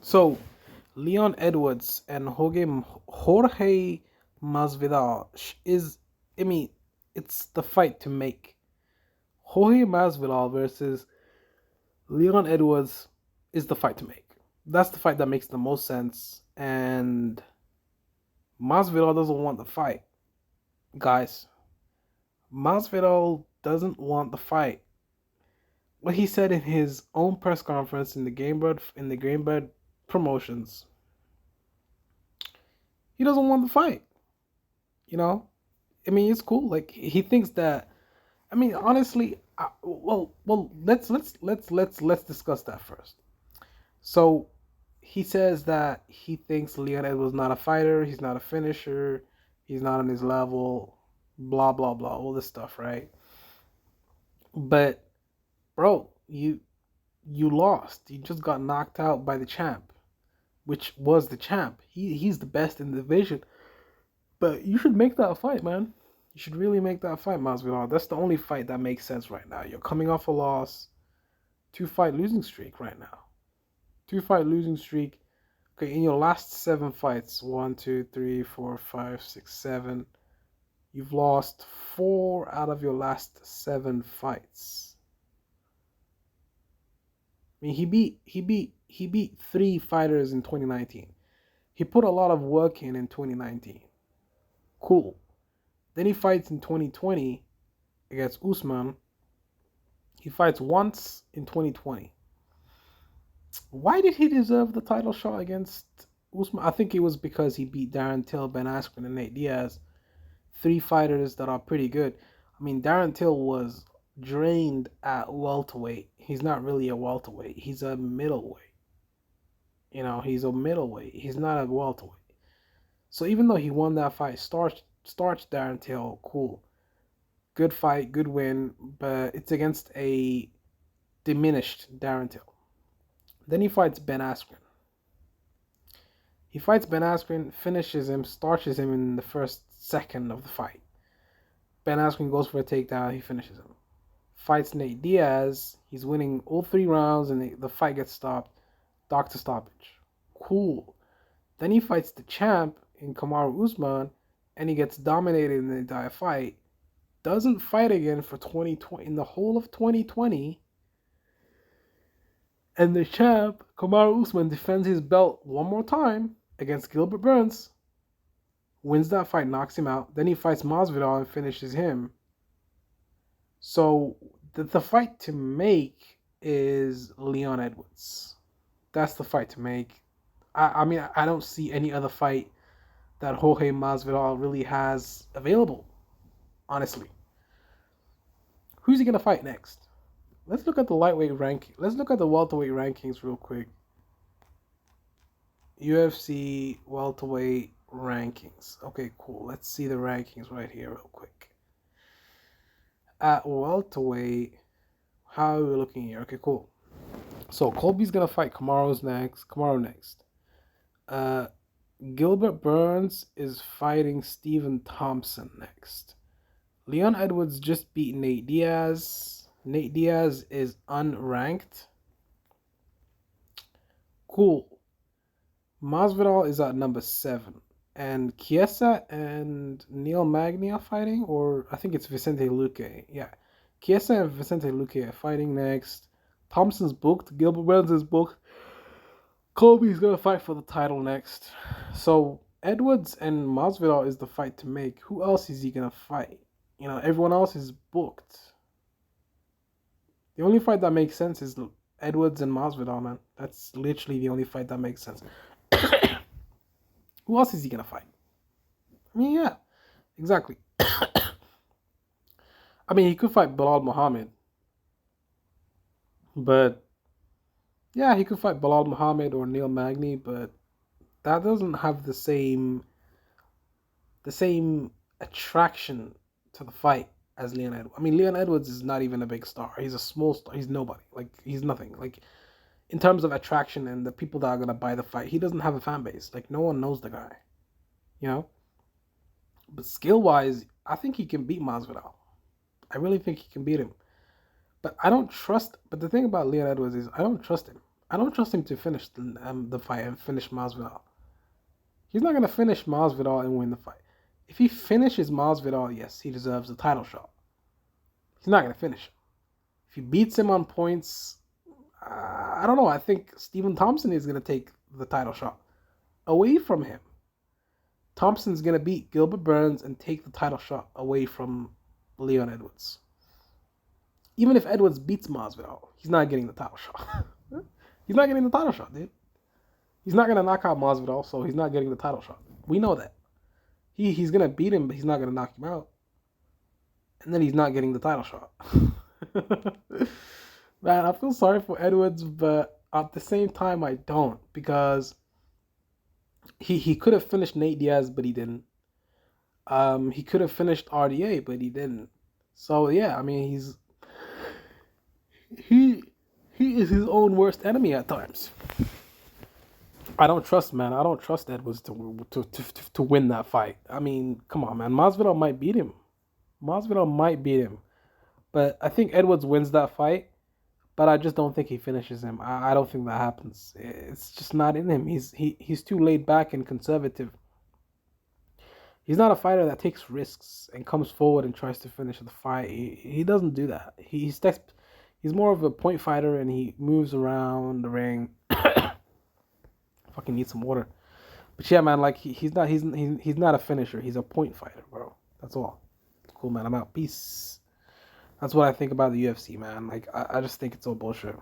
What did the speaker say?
So, Leon Edwards and Jorge Masvidal is, I mean, it's the fight to make. Jorge Masvidal versus Leon Edwards is the fight to make. That's the fight that makes the most sense. And Masvidal doesn't want the fight, guys. Masvidal doesn't want the fight. What he said in his own press conference in the Gamebird promotions, he doesn't want the fight. You know, I mean, it's cool. Like he thinks that. I mean, honestly, let's discuss that first. So he says that he thinks Leon Edwards not a fighter. He's not a finisher. He's not on his level. Blah blah blah. All this stuff, right? But bro, you lost. You just got knocked out by the champ, which was the champ. He's the best in the division. But you should make that a fight, man. You should really make that fight, Masvidal. That's the only fight that makes sense right now. You're coming off a loss, 2-fight losing streak right now. 2-fight losing streak. Okay, in your last 7 fights, 1, 2, 3, 4, 5, 6, 7, you've lost 4 out of your last 7 fights. I mean, he beat 3 fighters in 2019. He put a lot of work in 2019. Cool. Then he fights in 2020 against Usman. He fights once in 2020. Why did he deserve the title shot against Usman? I think it was because he beat Darren Till, Ben Askren, and Nate Diaz. 3 fighters that are pretty good. I mean, Darren Till was drained at welterweight. He's not really a welterweight. He's a middleweight. He's a middleweight. He's not a welterweight. So even though he won that fight, starched Darren Till, cool. Good fight, good win, but it's against a diminished Darren Till. Then he fights Ben Askren. He fights Ben Askren, finishes him, starches him in the first second of the fight. Ben Askren goes for a takedown, he finishes him. Fights Nate Diaz, he's winning all 3 rounds, and the fight gets stopped. Doctor stoppage. Cool. Then he fights the champ in Kamaru Usman, and he gets dominated in the entire fight. Doesn't fight again for 2020 in the whole of 2020. And the champ, Kamaru Usman, defends his belt one more time against Gilbert Burns. Wins that fight, knocks him out. Then he fights Masvidal and finishes him. So the fight to make is Leon Edwards. That's the fight to make. I mean, I don't see any other fight that Jorge Masvidal really has available, honestly. Who's he going to fight next? Let's look at the lightweight ranking. Let's look at the welterweight rankings real quick. UFC welterweight rankings. Okay, cool. Let's see the rankings right here real quick. At welterweight, how are we looking here? Okay, cool. So Colby's gonna fight Kamaru next. Gilbert Burns is fighting Stephen Thompson next. Leon Edwards just beat Nate Diaz. Nate Diaz is unranked. Cool. Masvidal is at number 7. And Chiesa and Neil Magny are fighting, or I think it's Vicente Luque. Yeah. Chiesa and Vicente Luque are fighting next. Thompson's booked. Gilbert Burns is booked. Colby's gonna fight for the title next. So Edwards and Masvidal is the fight to make. Who else is he gonna fight? Everyone else is booked. The only fight that makes sense is Edwards and Masvidal, man. That's literally the only fight that makes sense. Who else is he gonna fight? I mean, yeah, exactly. I mean, he could fight Bilal Muhammad, but yeah, he could fight Bilal Muhammad or Neil Magny, but that doesn't have the same attraction to the fight as Leon Edwards. I mean, Leon Edwards is not even a big star. He's a small star. He's nobody. Like, he's nothing. Like, in terms of attraction and the people that are gonna buy the fight, he doesn't have a fan base. Like, no one knows the guy. But skill-wise, I think he can beat Masvidal. I really think he can beat him. But I don't trust. But the thing about Leon Edwards is I don't trust him. I don't trust him to finish the fight and finish Masvidal. He's not gonna finish Masvidal and win the fight. If he finishes Masvidal, yes, he deserves the title shot. He's not gonna finish him. If he beats him on points, I don't know. I think Stephen Thompson is gonna take the title shot away from him. Thompson's gonna beat Gilbert Burns and take the title shot away from Leon Edwards. Even if Edwards beats Masvidal, he's not getting the title shot. He's not getting the title shot, dude. He's not gonna knock out Masvidal, so he's not getting the title shot. We know that. He's gonna beat him, but he's not gonna knock him out. And then he's not getting the title shot. Man, I feel sorry for Edwards, but at the same time I don't, because he could have finished Nate Diaz, but he didn't. He could have finished RDA, but he didn't. So yeah, I mean he is his own worst enemy at times. I don't trust Edwards to win that fight. I mean, come on, man. Masvidal might beat him. But I think Edwards wins that fight. But I just don't think he finishes him. I don't think that happens. It's just not in him. He's too laid back and conservative. He's not a fighter that takes risks and comes forward and tries to finish the fight. He doesn't do that. He's more of a point fighter, and he moves around the ring. Fucking need some water. But yeah, man, like he's not a finisher. He's a point fighter, bro. That's all. Cool, man. I'm out. Peace. That's what I think about the UFC, man. Like I just think it's all bullshit.